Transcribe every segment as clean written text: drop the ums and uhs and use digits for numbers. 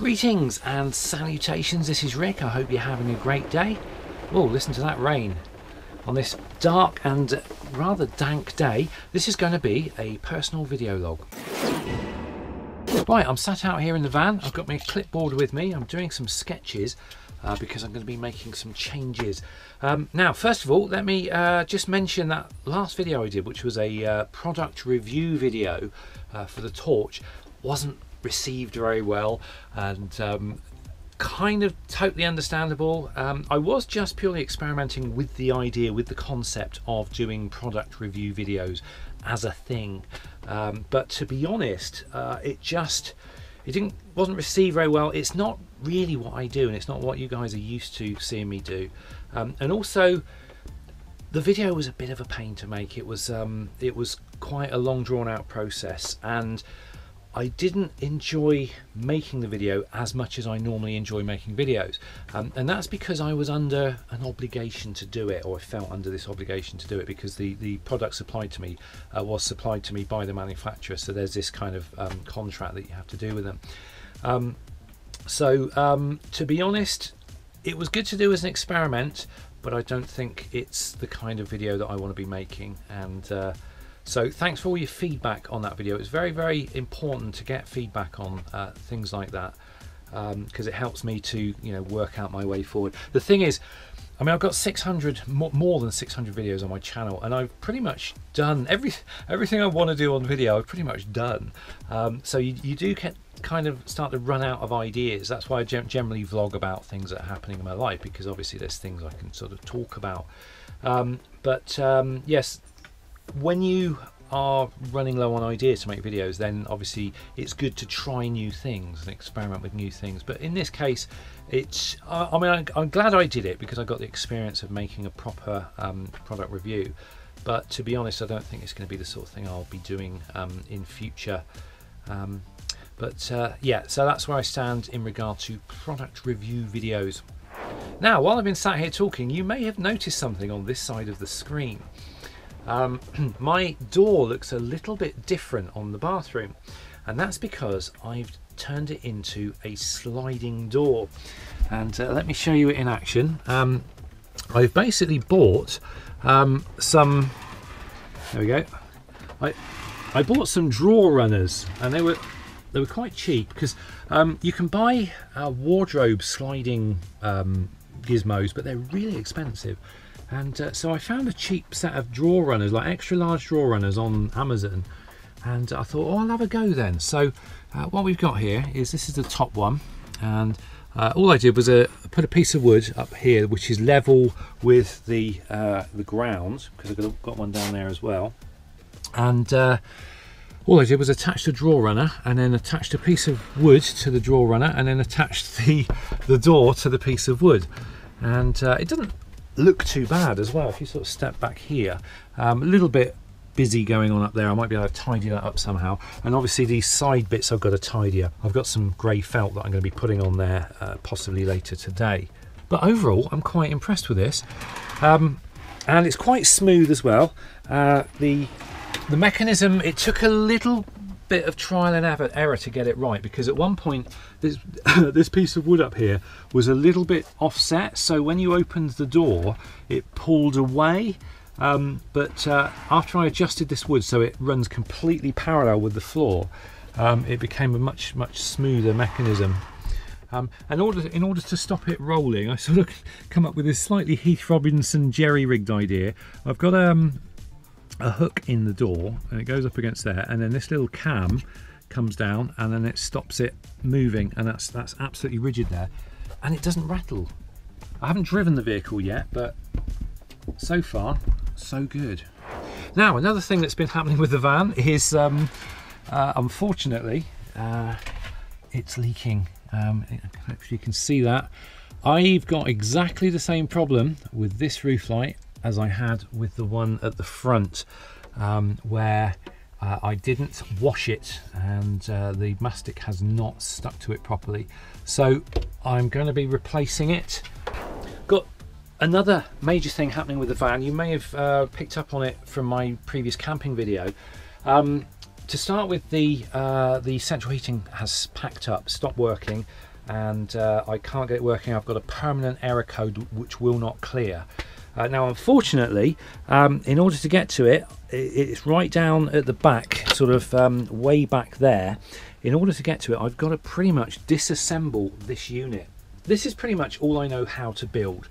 Greetings and salutations, this is Rick. I hope you're having a great day. Oh, listen to that rain. On this dark and rather dank day, this is going to be a personal video log. Right, I'm sat out here in the van. I've got my clipboard with me. I'm doing some sketches because I'm going to be making some changes. Now, first of all, let me just mention that last video I did, which was a product review video for the torch, wasn't received very well, and kind of totally understandable. I was just purely experimenting with the idea, with the concept of doing product review videos as a thing, but to be honest, it wasn't received very well. It's not really what I do, and it's not what you guys are used to seeing me do, and also the video was a bit of a pain to make. It was quite a long, drawn out process, and I didn't enjoy making the video as much as I normally enjoy making videos, and that's because I was under an obligation to do it, or I felt under this obligation to do it, because the product supplied to me was supplied to me by the manufacturer, so there's this kind of contract that you have to do with them. To be honest, it was good to do as an experiment, but I don't think it's the kind of video that I want to be making, and so thanks for all your feedback on that video. It's very, very important to get feedback on things like that, because it helps me to, work out my way forward. The thing is, I mean, I've got more than 600 videos on my channel, and I've pretty much done everything I want to do on video. I've pretty much done. So you do kind of start to run out of ideas. That's why I generally vlog about things that are happening in my life, because obviously there's things I can sort of talk about. Yes. When you are running low on ideas to make videos, then obviously it's good to try new things and experiment with new things. But in this case, I'm glad I did it, because I got the experience of making a proper product review. But to be honest, I don't think it's going to be the sort of thing I'll be doing in future. Yeah, so that's where I stand in regard to product review videos. Now, while I've been sat here talking, you may have noticed something on this side of the screen. My door looks a little bit different on the bathroom, and that's because I've turned it into a sliding door. And let me show you it in action. I've basically bought some, there we go, I bought some drawer runners, and they were quite cheap, because you can buy wardrobe sliding gizmos, but they're really expensive. And so I found a cheap set of drawer runners, like extra large drawer runners, on Amazon, and I thought, oh, I'll have a go then. So what we've got here is, this is the top one, and all I did was put a piece of wood up here which is level with the ground, because I've got one down there as well, and all I did was attach the drawer runner, and then attached a piece of wood to the drawer runner, and then attached the door to the piece of wood, and it doesn't look too bad as well. If you sort of step back here, a little bit busy going on up there. I might be able to tidy that up somehow, and obviously these side bits I've got to tidy up. I've got some grey felt that I'm going to be putting on there possibly later today. But overall, I'm quite impressed with this, and it's quite smooth as well. The mechanism, it took a little bit of trial and error to get it right, because at one point this piece of wood up here was a little bit offset, so when you opened the door it pulled away, but after I adjusted this wood so it runs completely parallel with the floor, it became a much smoother mechanism. In order to stop it rolling, I sort of come up with this slightly Heath Robinson jerry-rigged idea. I've got a hook in the door, and it goes up against there, and then this little cam comes down, and then it stops it moving, and that's absolutely rigid there, and it doesn't rattle. I haven't driven the vehicle yet, but so far so good. Now, another thing that's been happening with the van is unfortunately it's leaking. If you can see that, I've got exactly the same problem with this roof light as I had with the one at the front, where I didn't wash it, and the mastic has not stuck to it properly. So I'm going to be replacing it. Got another major thing happening with the van. You may have picked up on it from my previous camping video. To start with, the central heating has packed up, stopped working, and I can't get it working. I've got a permanent error code which will not clear. Now unfortunately, in order to get to it, it's right down at the back, sort of way back there. In order to get to it, I've got to pretty much disassemble this unit. This is pretty much all I know how to build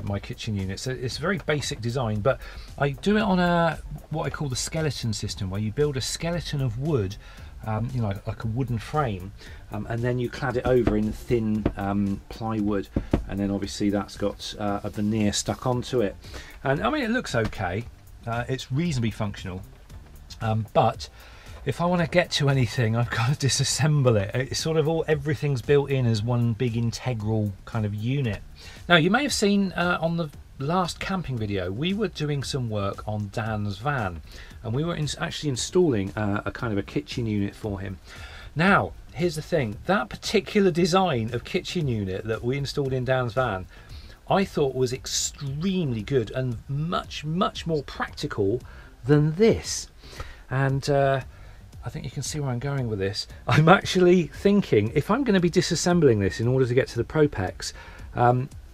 my kitchen unit. So it's a very basic design, but I do it on what I call the skeleton system, where you build a skeleton of wood, you know, like a wooden frame, and then you clad it over in thin plywood, and then obviously that's got a veneer stuck onto it. And I mean, it looks okay. It's reasonably functional, but if I want to get to anything, I've got to disassemble it. It's sort of everything's built in as one big integral kind of unit. Now, you may have seen on the last camping video, we were doing some work on Dan's van, and we were actually installing a kind of a kitchen unit for him. Now, here's the thing, that particular design of kitchen unit that we installed in Dan's van, I thought was extremely good and much more practical than this. And I think you can see where I'm going with this. I'm actually thinking, if I'm going to be disassembling this in order to get to the Propex,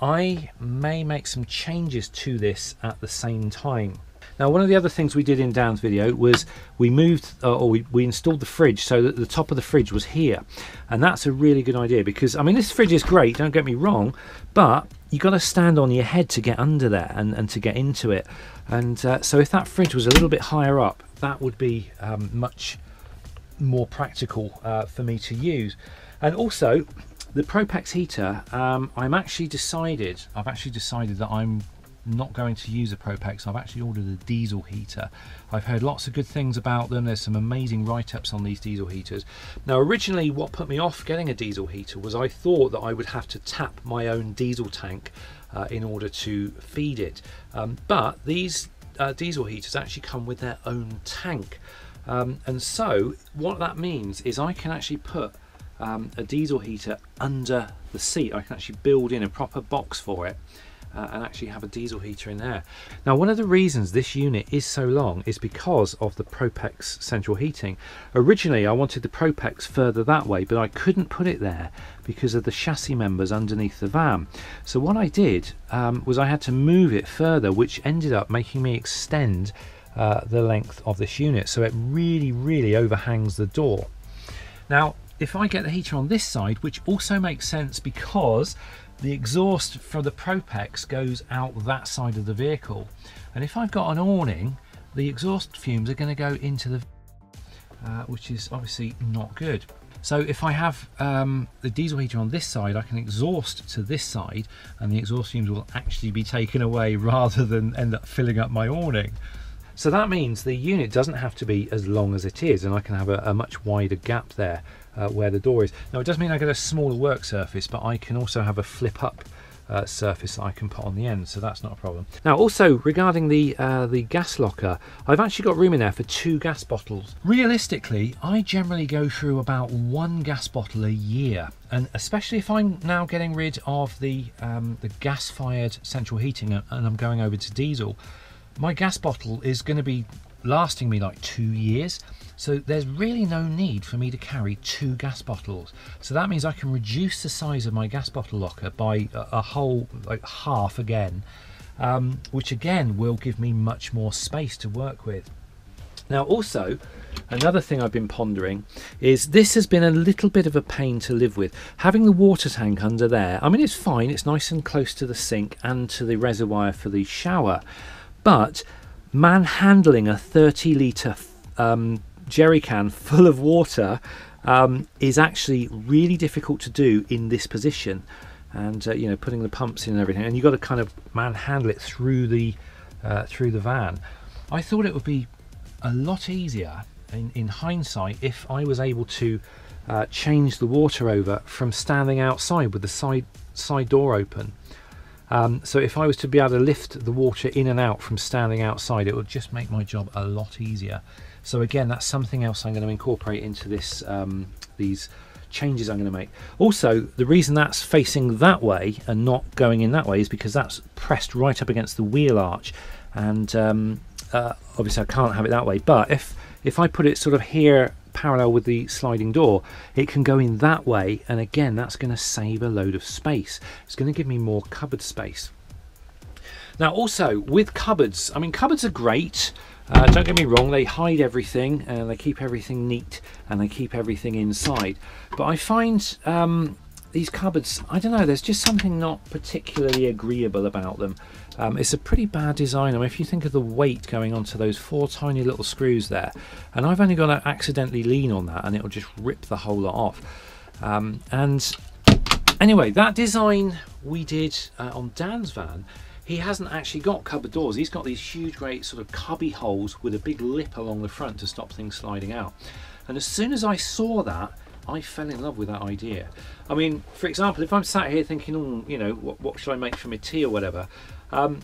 I may make some changes to this at the same time. Now, one of the other things we did in Dan's video was we moved, or we installed the fridge so that the top of the fridge was here. And that's a really good idea, because, I mean, this fridge is great, don't get me wrong, but you got to stand on your head to get under there and to get into it. And so if that fridge was a little bit higher up, that would be much more practical for me to use. And also the Propex heater, I've actually decided that I'm not going to use a Propex. I've actually ordered a diesel heater. I've heard lots of good things about them. There's some amazing write-ups on these diesel heaters. Now, originally what put me off getting a diesel heater was I thought that I would have to tap my own diesel tank in order to feed it, but these diesel heaters actually come with their own tank. And so what that means is I can actually put a diesel heater under the seat. I can actually build in a proper box for it and actually have a diesel heater in there. Now, one of the reasons this unit is so long is because of the Propex central heating. Originally I wanted the Propex further that way, but I couldn't put it there because of the chassis members underneath the van. So what I did was I had to move it further, which ended up making me extend the length of this unit, so it really overhangs the door. Now, if I get the heater on this side, which also makes sense because the exhaust for the Propex goes out that side of the vehicle, and if I've got an awning, the exhaust fumes are going to go into the which is obviously not good. So if I have the diesel heater on this side, I can exhaust to this side, and the exhaust fumes will actually be taken away rather than end up filling up my awning. So that means the unit doesn't have to be as long as it is, and I can have a much wider gap there where the door is. Now, it does mean I get a smaller work surface, but I can also have a flip up surface that I can put on the end, so that's not a problem. Now, also regarding the gas locker, I've actually got room in there for 2 gas bottles. Realistically, I generally go through about 1 gas bottle a year, and especially if I'm now getting rid of the gas-fired central heating and I'm going over to diesel, my gas bottle is going to be lasting me like 2 years, so there's really no need for me to carry 2 gas bottles. So that means I can reduce the size of my gas bottle locker by a whole, like half again, which again will give me much more space to work with. Now, also another thing I've been pondering is this has been a little bit of a pain to live with. Having the water tank under there, I mean, it's fine, it's nice and close to the sink and to the reservoir for the shower, but manhandling a 30-litre jerry can full of water is actually really difficult to do in this position, and you know, putting the pumps in and everything, and you've got to kind of manhandle it through the van. I thought it would be a lot easier in hindsight if I was able to change the water over from standing outside with the side door open. So if I was to be able to lift the water in and out from standing outside, it would just make my job a lot easier. So again, that's something else I'm going to incorporate into this these changes I'm going to make. Also, the reason that's facing that way and not going in that way is because that's pressed right up against the wheel arch, and obviously I can't have it that way. But if I put it sort of here parallel with the sliding door, it can go in that way, and again that's going to save a load of space. It's going to give me more cupboard space. Now also with cupboards, I mean, cupboards are great, don't get me wrong, they hide everything and they keep everything neat and they keep everything inside, but I find these cupboards, I don't know, there's just something not particularly agreeable about them. It's a pretty bad design. I mean, if you think of the weight going onto those 4 tiny little screws there, and I've only got to accidentally lean on that and it'll just rip the whole lot off. And anyway, that design we did on Dan's van, he hasn't actually got cupboard doors. He's got these huge, great sort of cubby holes with a big lip along the front to stop things sliding out. And as soon as I saw that, I fell in love with that idea. I mean, for example, if I'm sat here thinking, oh, you know, what should I make for my tea or whatever,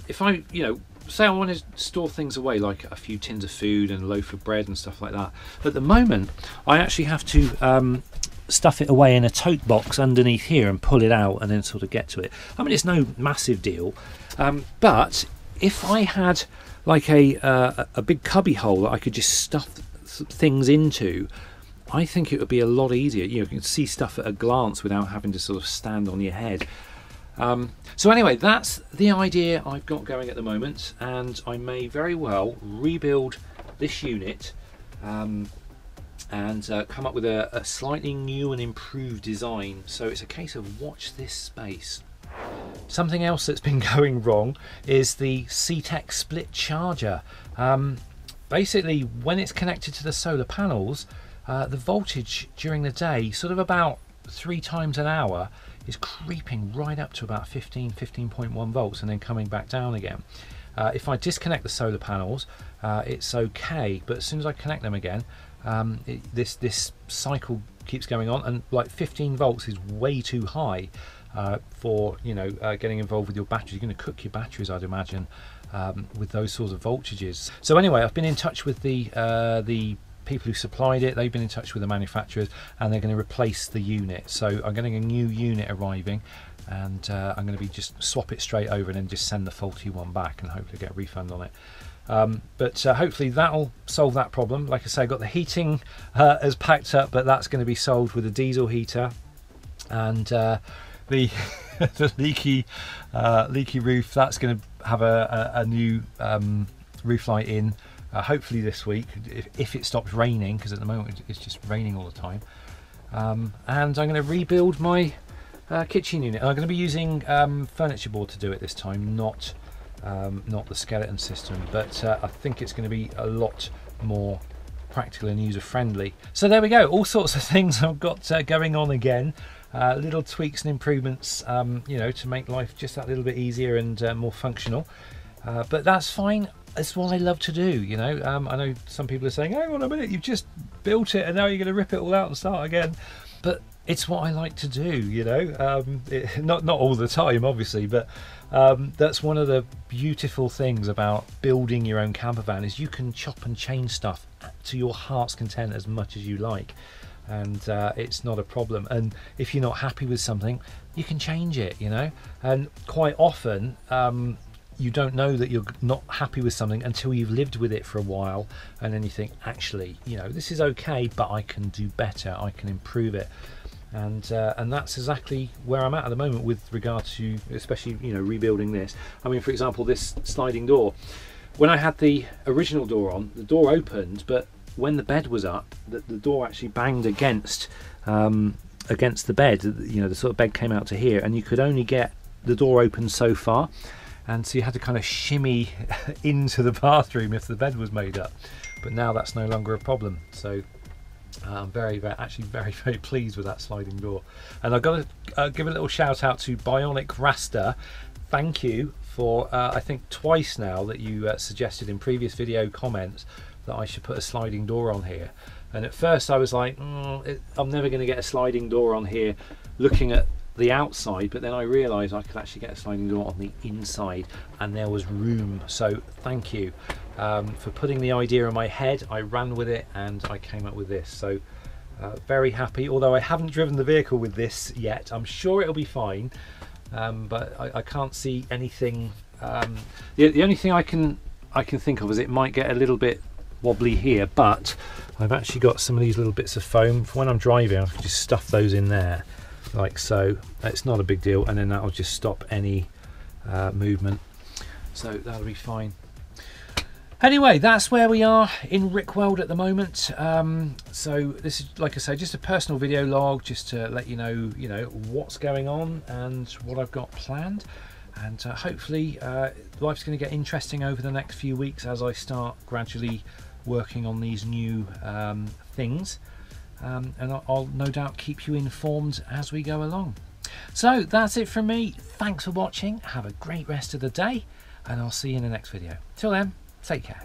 if I, you know, say I want to store things away, like a few tins of food and a loaf of bread and stuff like that, at the moment I actually have to stuff it away in a tote box underneath here and pull it out and then sort of get to it. I mean, it's no massive deal, but if I had like a big cubby hole that I could just stuff things into, I think it would be a lot easier. You know, you can see stuff at a glance without having to sort of stand on your head. So anyway, that's the idea I've got going at the moment, and I may very well rebuild this unit and come up with a slightly new and improved design. So it's a case of watch this space. Something else that's been going wrong is the CTEC split charger. Basically, when it's connected to the solar panels, the voltage during the day, sort of about 3 times an hour, is creeping right up to about 15.1 volts and then coming back down again. If I disconnect the solar panels, it's okay, but as soon as I connect them again, this cycle keeps going on, and like 15 volts is way too high for, you know, getting involved with your batteries. You're going to cook your batteries, I'd imagine, with those sorts of voltages. So anyway, I've been in touch with the people who supplied it. They've been in touch with the manufacturers and they're going to replace the unit. So I'm getting a new unit arriving, and I'm going to just swap it straight over and then just send the faulty one back and hopefully get a refund on it. But hopefully that'll solve that problem. Like I say, I got the heating as packed up, but that's going to be solved with a diesel heater, and the the leaky roof, that's going to have a new roof light in. Hopefully this week, if it stops raining, because at the moment it's just raining all the time. And I'm going to rebuild my kitchen unit. I'm going to be using furniture board to do it this time, not the skeleton system, but I think it's going to be a lot more practical and user friendly. So there we go, all sorts of things I've got going on again. Little tweaks and improvements, you know, to make life just that little bit easier and more functional. But that's fine. It's what I love to do, you know. I know some people are saying, hang on a minute, you've just built it and now you're going to rip it all out and start again. But it's what I like to do, you know. Not all the time, obviously, but that's one of the beautiful things about building your own camper van, is you can chop and change stuff to your heart's content as much as you like. And it's not a problem. And if you're not happy with something, you can change it, you know. And quite often, you don't know that you're not happy with something until you've lived with it for a while, and then you think, actually, you know, this is okay, but I can do better, I can improve it. And that's exactly where I'm at the moment with regard to, especially, you know, rebuilding this. I mean, for example, this sliding door, when I had the original door on, the door opened, but when the bed was up, the door actually banged against the bed. You know, the sort of bed came out to here, and you could only get the door open so far. And so you had to kind of shimmy into the bathroom if the bed was made up. But now that's no longer a problem. So I'm actually very pleased with that sliding door. And I've got to give a little shout out to Bionic Rasta. Thank you for, I think twice now that you suggested in previous video comments that I should put a sliding door on here. And at first I was like, I'm never going to get a sliding door on here looking at the outside, but then I realized I could actually get a sliding door on the inside, and there was room. So thank you for putting the idea in my head. I ran with it and I came up with this. So very happy, although I haven't driven the vehicle with this yet. I'm sure it'll be fine, but I can't see anything. The only thing I can think of is it might get a little bit wobbly here, but I've actually got some of these little bits of foam for when I'm driving. I can just stuff those in there like so. It's not a big deal, and then that'll just stop any movement, so that'll be fine. Anyway, that's where we are in Rick World at the moment. So this is, like I say, just a personal video log, just to let you know what's going on and what I've got planned. And hopefully life's going to get interesting over the next few weeks as I start gradually working on these new things. And I'll no doubt keep you informed as we go along. So that's it from me. Thanks for watching. Have a great rest of the day, and I'll see you in the next video. Till then, take care.